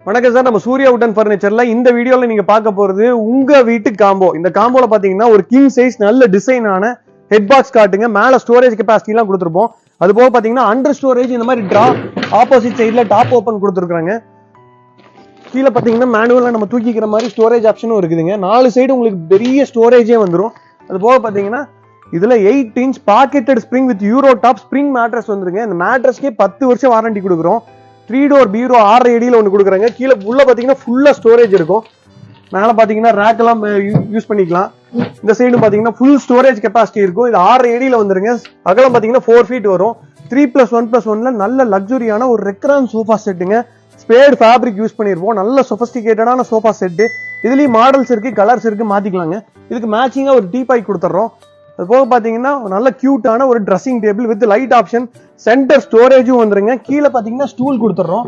வணக்கம் சார், நம்ம சூர்யா உடன் பர்னிச்சர்ல இந்த வீடியோல நீங்க பார்க்க போறது உங்க வீட்டு காம்போ. இந்த காம்போல பாத்தீங்கன்னா ஒரு கிங் சைஸ் நல்ல டிசைனான ஹெட் பாக்ஸ் காட்டுங்க. மேல ஸ்டோரேஜ் கெபாசிட்டி எல்லாம் கொடுத்துருப்போம். அது போக பாத்தீங்கன்னா அண்டர் ஸ்டோரேஜ் இந்த மாதிரி டிரா ஆப்போசிட் சைட்ல டாப் ஓபன் கொடுத்துருக்காங்க. கீழே பாத்தீங்கன்னா மேனுவலா நம்ம தூக்கிக்கிற மாதிரி ஸ்டோரேஜ் ஆப்ஷனும் இருக்குதுங்க. 4 சைடு உங்களுக்கு பெரிய ஸ்டோரேஜே வந்துடும். அது போக பாத்தீங்கன்னா இதுல 8 inch pocketed spring with euro top spring mattress வந்துருங்க. இந்த மேட்ரஸ்க்கே 10 வருஷம் வாரண்டி கொடுக்குறோம். 3 டோர் பீரோ 6 அடியில் ஒன்று கொடுக்குறாங்க. கீழே உள்ள பாத்தீங்கன்னா ஃபுல்லா ஸ்டோரேஜ் இருக்கும். மேல பாத்தீங்கன்னா ரேக் எல்லாம் யூஸ் பண்ணிக்கலாம். இந்த சைடு பாத்தீங்கன்னா ஃபுல் ஸ்டோரேஜ் கெபாசிட்டி இருக்கும். இது 6 அடியில் வந்துருங்க. அகலம் பாத்தீங்கன்னா 4 ஃபீட் வரும். 3+1+1ல நல்ல லக்ஸுரியான ஒரு ரெக்ரான் சோஃபா செட்டுங்க. ஸ்பேட் ஃபேப்ரிக் யூஸ் பண்ணிருப்போம். நல்ல சொஃபஸ்டிகேட்டடான சோஃபா செட்டு. இதுலயும் மாடல்ஸ் இருக்கு, கலர்ஸ் இருக்கு, மாத்திக்கலாங்க. இதுக்கு மேட்சிங்கா ஒரு டீபாய் கொடுத்துறோம். அது போக பாத்தீங்கன்னா நல்ல கியூட்டான ஒரு dressing table with light option, centre ஸ்டோரேஜும் வந்துருங்க. கீழே பாத்தீங்கன்னா ஸ்டூல் கொடுத்துறோம்.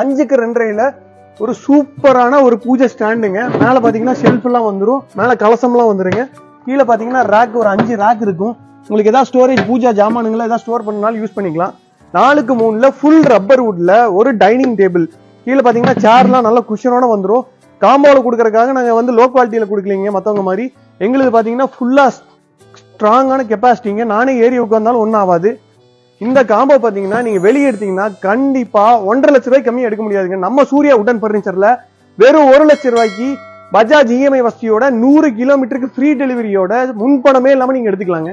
5க்கு 2.5ல ஒரு சூப்பரான ஒரு பூஜை ஸ்டாண்டுங்க. மேல பாத்தீங்கன்னா ஷெல்ஃப் எல்லாம் வந்துடும். மேல கலசம் எல்லாம் வந்துருங்க. கீழே பாத்தீங்கன்னா ரேக் ஒரு 5 ரேக் இருக்கும். உங்களுக்கு ஏதாவது ஸ்டோரேஜ் பூஜா ஜாமானுங்களை ஏதாவது ஸ்டோர் பண்ணாலும் யூஸ் பண்ணிக்கலாம். 4க்கு 3ல ஃபுல் ரப்பர் வுட்ல ஒரு டைனிங் டேபிள். கீழே பாத்தீங்கன்னா சேர்லாம் நல்ல குஷனோட வந்துடும். காம்போல கொடுக்கறதுக்காக நாங்க லோ குவாலிட்டியில கொடுக்கலீங்க மத்தவங்க மாதிரி. எங்களுக்கு பாத்தீங்கன்னா ஃபுல்லா ஸ்ட்ராங்கான கெப்பாசிட்டிங்க. நானே ஏறி உட்கார்ந்தாலும் ஒன்றும் ஆகாது. இந்த காம்போ பாத்தீங்கன்னா நீங்க வெளியே எடுத்தீங்கன்னா கண்டிப்பா 1.5 லட்ச ரூபாய்க்கு கம்மி எடுக்க முடியாதுங்க. நம்ம சூர்யா உடன் பர்னிச்சர்ல வெறும் 1 லட்ச ரூபாய்க்கு பஜாஜ் இஎம்ஐ வசதியோட 100 கிலோமீட்டருக்கு ஃப்ரீ டெலிவரியோட முன்பணமே இல்லாம நீங்க எடுத்துக்கலாங்க.